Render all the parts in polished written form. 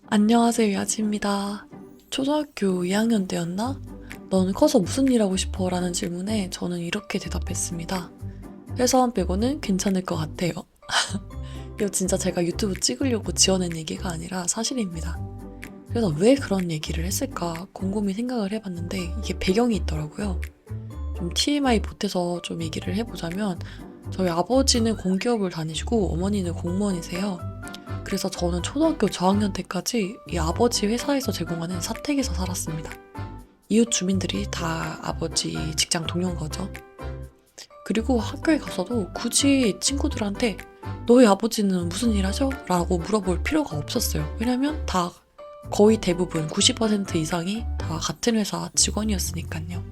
안녕하세요, 야지입니다. 초등학교 2학년 때였나? 넌 커서 무슨 일 하고 싶어? 라는 질문에 저는 이렇게 대답했습니다. 회사원 빼고는 괜찮을 것 같아요. 이거 진짜 제가 유튜브 찍으려고 지어낸 얘기가 아니라 사실입니다. 그래서 왜 그런 얘기를 했을까 곰곰이 생각을 해봤는데 이게 배경이 있더라고요. 좀 TMI 보태서 좀 얘기를 해보자면 저희 아버지는 공기업을 다니시고 어머니는 공무원이세요. 그래서 저는 초등학교 저학년 때까지 이 아버지 회사에서 제공하는 사택에서 살았습니다. 이웃 주민들이 다 아버지 직장 동료인 거죠. 그리고 학교에 가서도 굳이 친구들한테 너희 아버지는 무슨 일 하죠? 라고 물어볼 필요가 없었어요. 왜냐면 다 거의 대부분 90% 이상이 다 같은 회사 직원이었으니까요.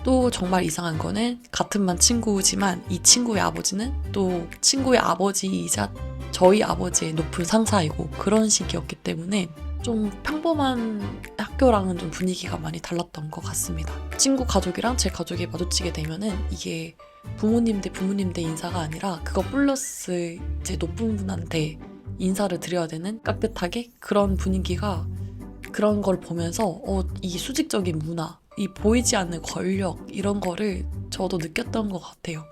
또 정말 이상한 거는 같은 반 친구지만 이 친구의 아버지는 또 친구의 아버지이자 저희 아버지의 높은 상사이고 그런 식이었기 때문에 좀 평범한 학교랑은 좀 분위기가 많이 달랐던 것 같습니다. 친구 가족이랑 제 가족이 마주치게 되면은 이게 부모님 대 부모님 대 인사가 아니라 그거 플러스 제 높은 분한테 인사를 드려야 되는 깍듯하게 그런 분위기가 그런 걸 보면서 이 수직적인 문화, 이 보이지 않는 권력 이런 거를 저도 느꼈던 것 같아요.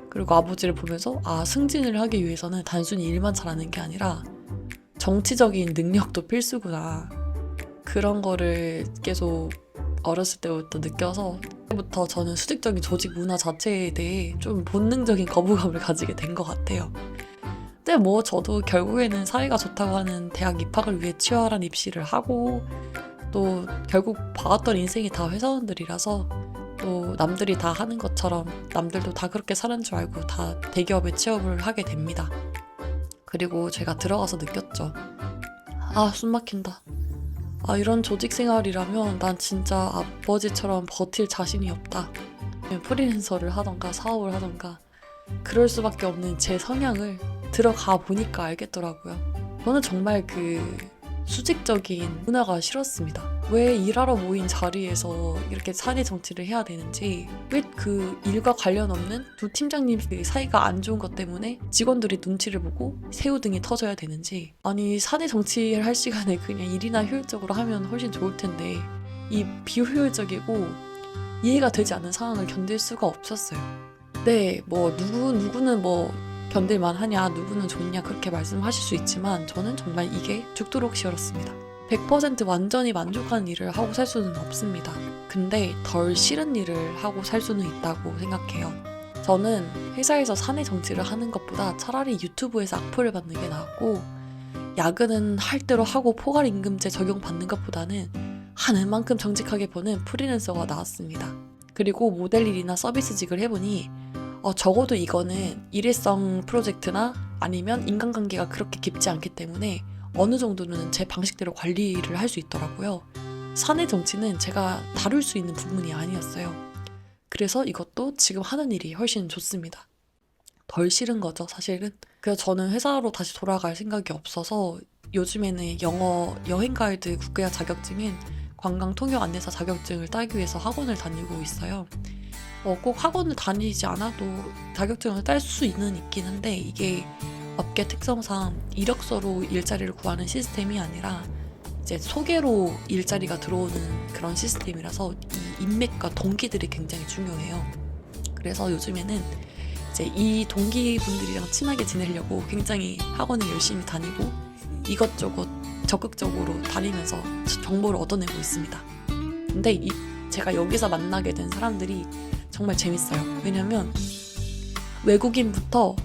그리고 아버지를 보면서 승진을 하기 위해서는 단순히 일만 잘하는 게 아니라 정치적인 능력도 필수구나. 그런 거를 계속 어렸을 때부터 느껴서 그때부터 저는 수직적인 조직 문화 자체에 대해 좀 본능적인 거부감을 가지게 된 것 같아요. 근데 뭐 저도 결국에는 사이가 좋다고 하는 대학 입학을 위해 치열한 입시를 하고 또 결국 봐왔던 인생이 다 회사원들이라서 또 남들이 다 하는 것처럼 남들도 다 그렇게 사는 줄 알고 다 대기업에 취업을 하게 됩니다. 그리고 제가 들어가서 느꼈죠. 숨 막힌다. 이런 조직 생활이라면 난 진짜 아버지처럼 버틸 자신이 없다. 프리랜서를 하던가 사업을 하던가 그럴 수밖에 없는 제 성향을 들어가 보니까 알겠더라고요. 저는 정말 그 수직적인 문화가 싫었습니다. 왜 일하러 모인 자리에서 이렇게 사내 정치를 해야 되는지, 왜 그 일과 관련 없는 두 팀장님 사이가 안 좋은 것 때문에 직원들이 눈치를 보고 새우등이 터져야 되는지, 아니 사내 정치를 할 시간에 그냥 일이나 효율적으로 하면 훨씬 좋을 텐데 이 비효율적이고 이해가 되지 않는 상황을 견딜 수가 없었어요. 네, 뭐 누구는 뭐 견딜만 하냐, 누구는 좋냐 그렇게 말씀하실 수 있지만 저는 정말 이게 죽도록 싫었습니다. 100% 완전히 만족하는 일을 하고 살 수는 없습니다. 근데 덜 싫은 일을 하고 살 수는 있다고 생각해요. 저는 회사에서 사내 정치를 하는 것보다 차라리 유튜브에서 악플을 받는 게 나았고 야근은 할 대로 하고 포괄임금제 적용받는 것보다는 하는 만큼 정직하게 버는 프리랜서가 나았습니다. 그리고 모델 일이나 서비스직을 해보니 적어도 이거는 일회성 프로젝트나 아니면 인간관계가 그렇게 깊지 않기 때문에 어느 정도는 제 방식대로 관리를 할 수 있더라고요. 사내 정치는 제가 다룰 수 있는 부분이 아니었어요. 그래서 이것도 지금 하는 일이 훨씬 좋습니다. 덜 싫은 거죠, 사실은. 그래서 저는 회사로 다시 돌아갈 생각이 없어서 요즘에는 영어 여행 가이드 국가야 자격증인 관광 통역 안내사 자격증을 따기 위해서 학원을 다니고 있어요. 꼭 학원을 다니지 않아도 자격증을 딸 수 있긴 한데 이게 업계 특성상 이력서로 일자리를 구하는 시스템이 아니라 이제 소개로 일자리가 들어오는 그런 시스템이라서 이 인맥과 동기들이 굉장히 중요해요. 그래서 요즘에는 이제 이 동기분들이랑 친하게 지내려고 굉장히 학원을 열심히 다니고 이것저것 적극적으로 다니면서 정보를 얻어내고 있습니다. 근데 제가 여기서 만나게 된 사람들이 정말 재밌어요. 왜냐면 외국인부터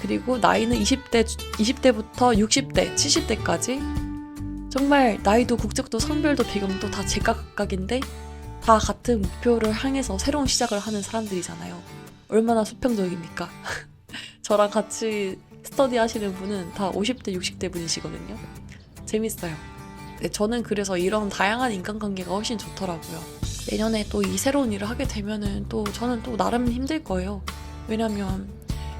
그리고 나이는 20대부터 60대, 70대까지 정말 나이도 국적도 성별도 배경도 다 제각각인데 다 같은 목표를 향해서 새로운 시작을 하는 사람들이잖아요. 얼마나 수평적입니까? 저랑 같이 스터디 하시는 분은 다 50대, 60대 분이시거든요. 재밌어요. 네, 저는 그래서 이런 다양한 인간관계가 훨씬 좋더라고요. 내년에 또 이 새로운 일을 하게 되면은 또 저는 또 나름 힘들 거예요. 왜냐면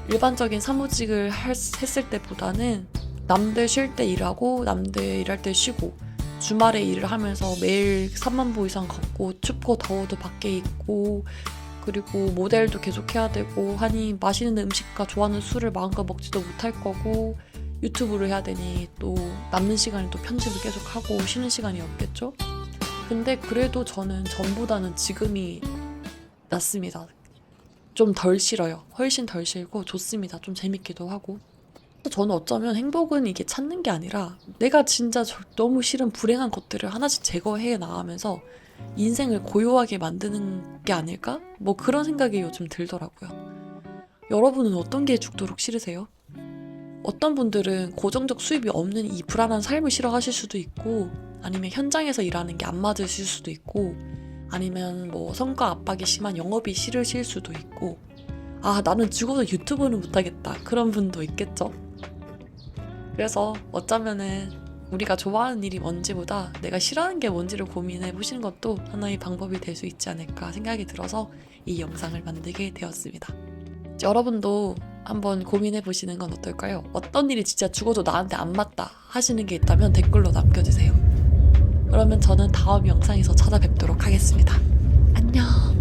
일반적인 사무직을 했을 때보다는 남들 쉴 때 일하고 남들 일할 때 쉬고 주말에 일을 하면서 매일 3만 보 이상 걷고 춥고 더워도 밖에 있고 그리고 모델도 계속 해야 되고 하니 맛있는 음식과 좋아하는 술을 마음껏 먹지도 못할 거고 유튜브를 해야 되니 또 남는 시간에 또 편집을 계속 하고 쉬는 시간이 없겠죠? 근데 그래도 저는 전보다는 지금이 낫습니다. 좀 덜 싫어요. 훨씬 덜 싫고 좋습니다. 좀 재밌기도 하고. 저는 어쩌면 행복은 이게 찾는 게 아니라 내가 진짜 너무 싫은 불행한 것들을 하나씩 제거해 나가면서 인생을 고요하게 만드는 게 아닐까? 뭐 그런 생각이 요즘 들더라고요. 여러분은 어떤 게 죽도록 싫으세요? 어떤 분들은 고정적 수입이 없는 이 불안한 삶을 싫어하실 수도 있고, 아니면 현장에서 일하는 게 안 맞으실 수도 있고, 아니면 뭐 성과 압박이 심한 영업이 싫으실 수도 있고, 아, 나는 죽어도 유튜브는 못하겠다. 그런 분도 있겠죠? 그래서 어쩌면은 우리가 좋아하는 일이 뭔지보다 내가 싫어하는 게 뭔지를 고민해 보시는 것도 하나의 방법이 될 수 있지 않을까 생각이 들어서 이 영상을 만들게 되었습니다. 여러분도 한번 고민해 보시는 건 어떨까요? 어떤 일이 진짜 죽어도 나한테 안 맞다 하시는 게 있다면 댓글로 남겨주세요. 그러면 저는 다음 영상에서 찾아뵙도록 하겠습니다. 안녕!